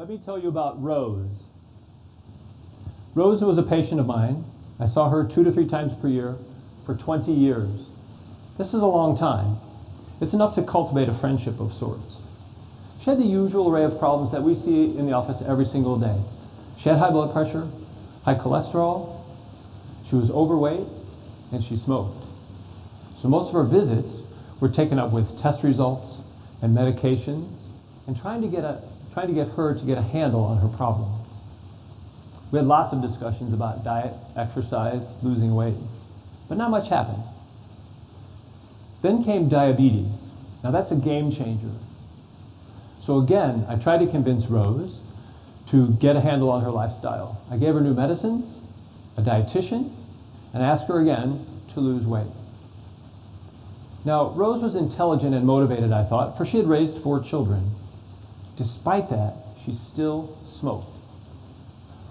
Let me tell you about Rose. Rose was a patient of mine. I saw her 2 to 3 times per year for 20 years. This is a long time. It's enough to cultivate a friendship of sorts. She had the usual array of problems that we see in the office every single day. She had high blood pressure, high cholesterol, she was overweight, and she smoked. So most of her visits were taken up with test results and medications and trying to get her to get a handle on her problems. We had lots of discussions about diet, exercise, losing weight, but not much happened. Then came diabetes. Now that's a game changer. So again, I tried to convince Rose to get a handle on her lifestyle. I gave her new medicines, a dietitian, and asked her again to lose weight. Now, Rose was intelligent and motivated, I thought, for she had raised 4 children. Despite that, she still smoked.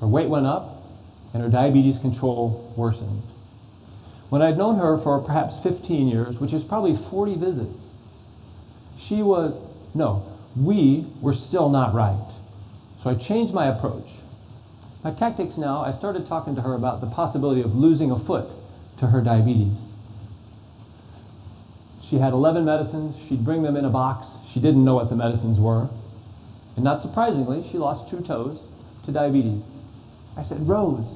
Her weight went up, and her diabetes control worsened. When I'd known her for perhaps 15 years, which is probably 40 visits, we were still not right. So I changed my approach. My tactics now, I started talking to her about the possibility of losing a foot to her diabetes. She had 11 medicines. She'd bring them in a box. She didn't know what the medicines were. And not surprisingly, she lost 2 toes to diabetes. I said, Rose,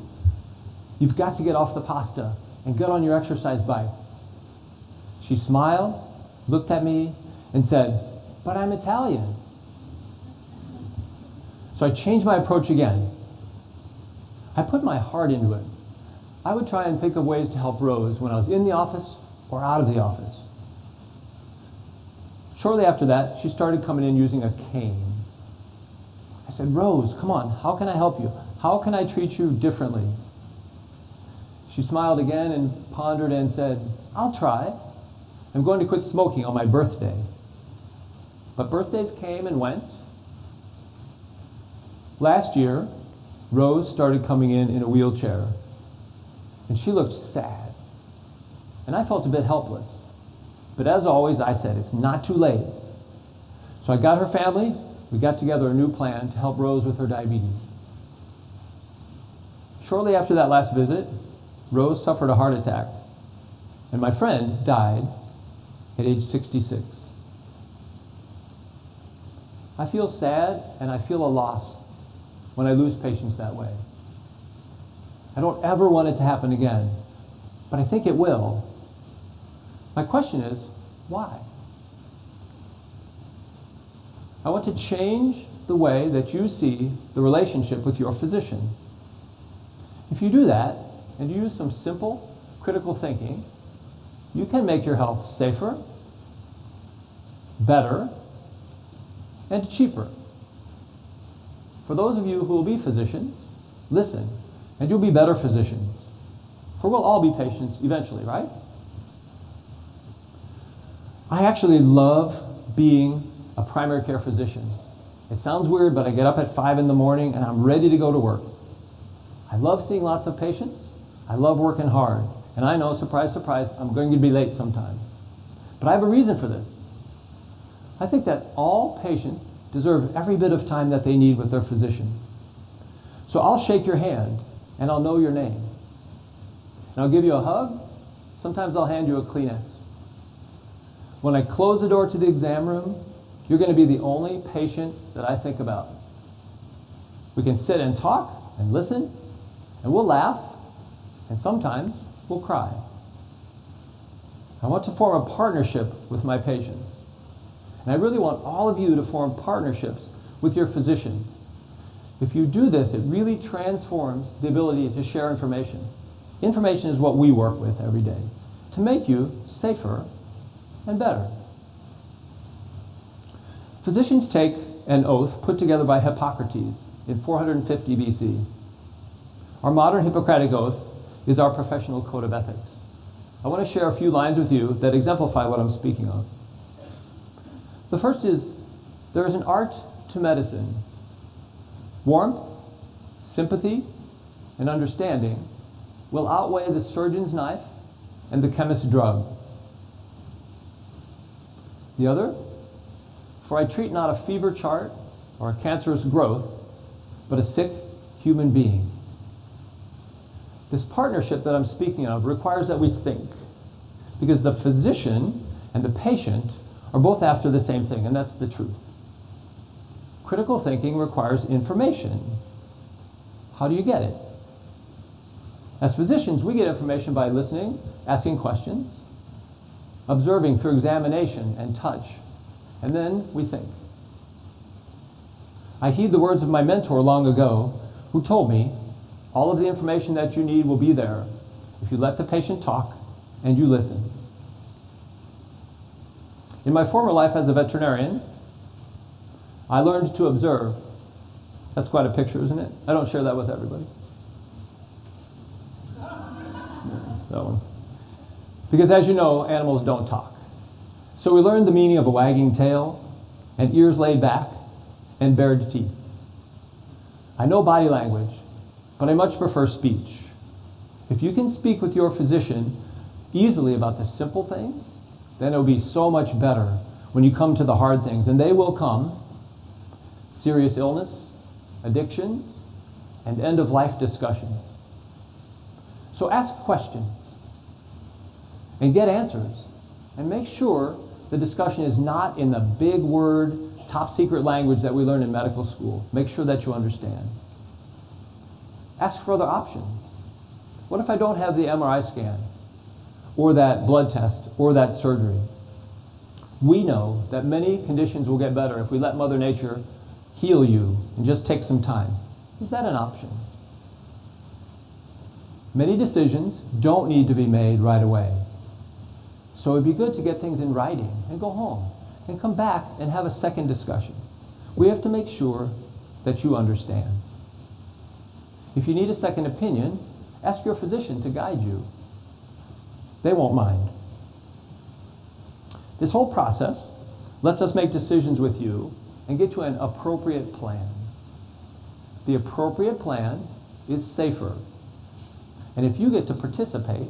you've got to get off the pasta and get on your exercise bike. She smiled, looked at me, and said, but I'm Italian. So I changed my approach again. I put my heart into it. I would try and think of ways to help Rose when I was in the office or out of the office. Shortly after that, she started coming in using a cane. I said, Rose, come on, how can I help you? How can I treat you differently? She smiled again and pondered and said, I'll try. I'm going to quit smoking on my birthday. But birthdays came and went. Last year, Rose started coming in a wheelchair, and she looked sad. And I felt a bit helpless. But as always, I said, it's not too late. So I got her family, we got together a new plan to help Rose with her diabetes. Shortly after that last visit, Rose suffered a heart attack, and my friend died at age 66. I feel sad and I feel a loss when I lose patients that way. I don't ever want it to happen again, but I think it will. My question is, why? I want to change the way that you see the relationship with your physician. If you do that, and you use some simple, critical thinking, you can make your health safer, better, and cheaper. For those of you who will be physicians, listen, and you'll be better physicians. For we'll all be patients eventually, right? I actually love being a primary care physician. It sounds weird, but I get up at 5 in the morning and I'm ready to go to work. I love seeing lots of patients. I love working hard. And I know, surprise, surprise, I'm going to be late sometimes. But I have a reason for this. I think that all patients deserve every bit of time that they need with their physician. So I'll shake your hand and I'll know your name. And I'll give you a hug. Sometimes I'll hand you a Kleenex. When I close the door to the exam room, you're going to be the only patient that I think about. We can sit and talk and listen, and we'll laugh, and sometimes we'll cry. I want to form a partnership with my patients. And I really want all of you to form partnerships with your physician. If you do this, it really transforms the ability to share information. Information is what we work with every day to make you safer and better. Physicians take an oath put together by Hippocrates in 450 BC. Our modern Hippocratic oath is our professional code of ethics. I want to share a few lines with you that exemplify what I'm speaking of. The first is, there is an art to medicine. Warmth, sympathy, and understanding will outweigh the surgeon's knife and the chemist's drug. The other, for I treat not a fever chart or a cancerous growth, but a sick human being. This partnership that I'm speaking of requires that we think, because the physician and the patient are both after the same thing, and that's the truth. Critical thinking requires information. How do you get it? As physicians, we get information by listening, asking questions, observing through examination and touch, and then we think. I heed the words of my mentor long ago, who told me, all of the information that you need will be there if you let the patient talk and you listen. In my former life as a veterinarian, I learned to observe. That's quite a picture, isn't it? I don't share that with everybody. That one. Because as you know, animals don't talk. So we learned the meaning of a wagging tail and ears laid back and bared teeth. I know body language, but I much prefer speech. If you can speak with your physician easily about the simple things, then it'll be so much better when you come to the hard things, and they will come. Serious illness, addiction, and end-of-life discussions. So ask questions and get answers, and make sure the discussion is not in the big word, top secret language that we learn in medical school. Make sure that you understand. Ask for other options. What if I don't have the MRI scan, or that blood test, or that surgery? We know that many conditions will get better if we let Mother Nature heal you and just take some time. Is that an option? Many decisions don't need to be made right away. So it'd be good to get things in writing and go home and come back and have a second discussion. We have to make sure that you understand. If you need a second opinion, ask your physician to guide you. They won't mind. This whole process lets us make decisions with you and get to an appropriate plan. The appropriate plan is safer. And if you get to participate,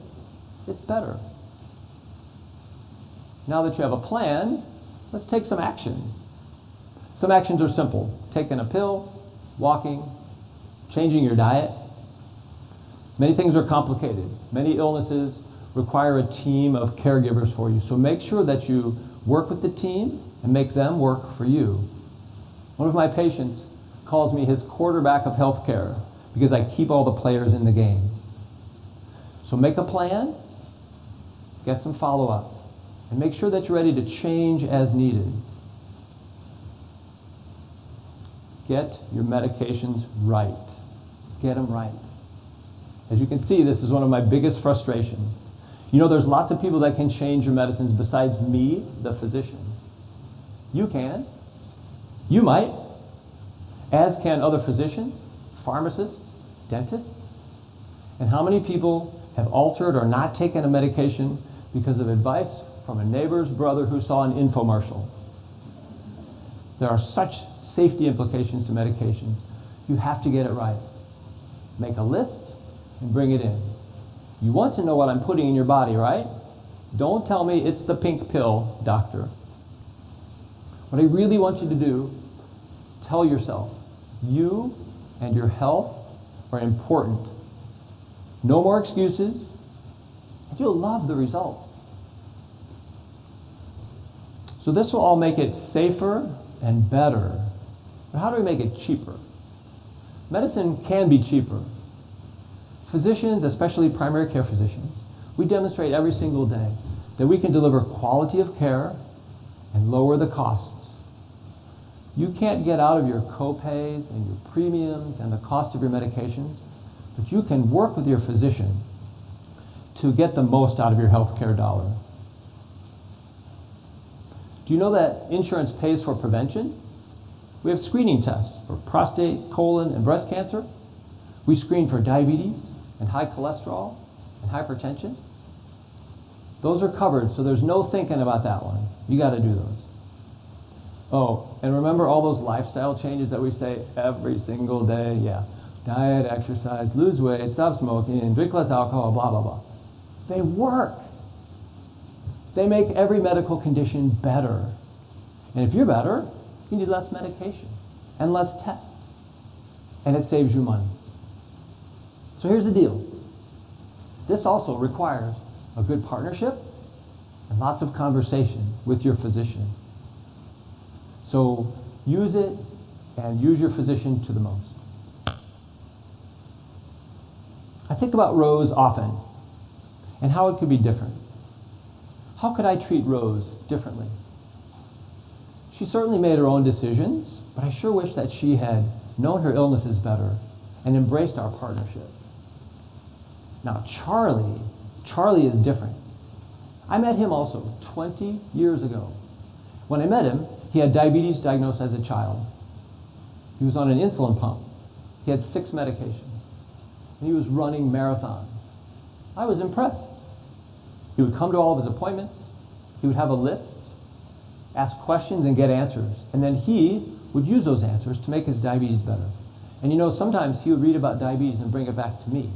it's better. Now that you have a plan, let's take some action. Some actions are simple. Taking a pill, walking, changing your diet. Many things are complicated. Many illnesses require a team of caregivers for you. So make sure that you work with the team and make them work for you. One of my patients calls me his quarterback of healthcare because I keep all the players in the game. So make a plan, get some follow-up, and make sure that you're ready to change as needed. Get your medications right. Get them right. As you can see, this is one of my biggest frustrations. You know, there's lots of people that can change your medicines besides me, the physician. You can. You might. As can other physicians, pharmacists, dentists. And how many people have altered or not taken a medication because of advice from a neighbor's brother who saw an infomercial? There are such safety implications to medications. You have to get it right. Make a list and bring it in. You want to know what I'm putting in your body, right? Don't tell me it's the pink pill, doctor. What I really want you to do is tell yourself, you and your health are important. No more excuses, and you'll love the results. So this will all make it safer and better. But how do we make it cheaper? Medicine can be cheaper. Physicians, especially primary care physicians, we demonstrate every single day that we can deliver quality of care and lower the costs. You can't get out of your co-pays and your premiums and the cost of your medications, but you can work with your physician to get the most out of your healthcare dollar. Do you know that insurance pays for prevention? We have screening tests for prostate, colon, and breast cancer. We screen for diabetes and high cholesterol and hypertension. Those are covered, so there's no thinking about that one. You got to do those. Oh, and remember all those lifestyle changes that we say every single day? Yeah. Diet, exercise, lose weight, stop smoking, drink less alcohol, blah, blah, blah. They work. They make every medical condition better. And if you're better, you need less medication and less tests. and it saves you money. So here's the deal. This also requires a good partnership and lots of conversation with your physician. So use it and use your physician to the most. I think about Rose often and how it could be different. How could I treat Rose differently? She certainly made her own decisions, but I sure wish that she had known her illnesses better and embraced our partnership. Now, Charlie is different. I met him also 20 years ago. When I met him, he had diabetes diagnosed as a child. He was on an insulin pump. He had 6 medications. And he was running marathons. I was impressed. He would come to all of his appointments. He would have a list, ask questions, and get answers. And then he would use those answers to make his diabetes better. And you know, sometimes he would read about diabetes and bring it back to me.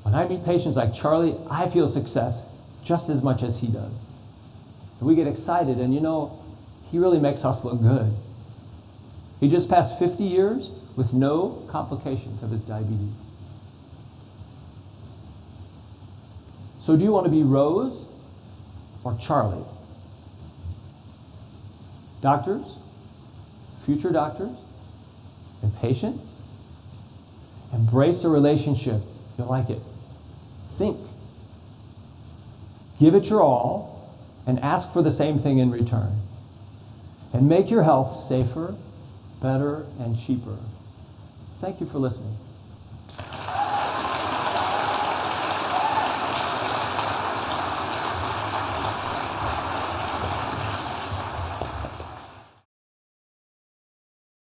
When I meet patients like Charlie, I feel success just as much as he does. And we get excited, and you know, he really makes us look good. He just passed 50 years with no complications of his diabetes. So do you want to be Rose or Charlie? Doctors, future doctors, and patients, embrace a relationship. You'll like it. Think. Give it your all and ask for the same thing in return. And make your health safer, better, and cheaper. Thank you for listening.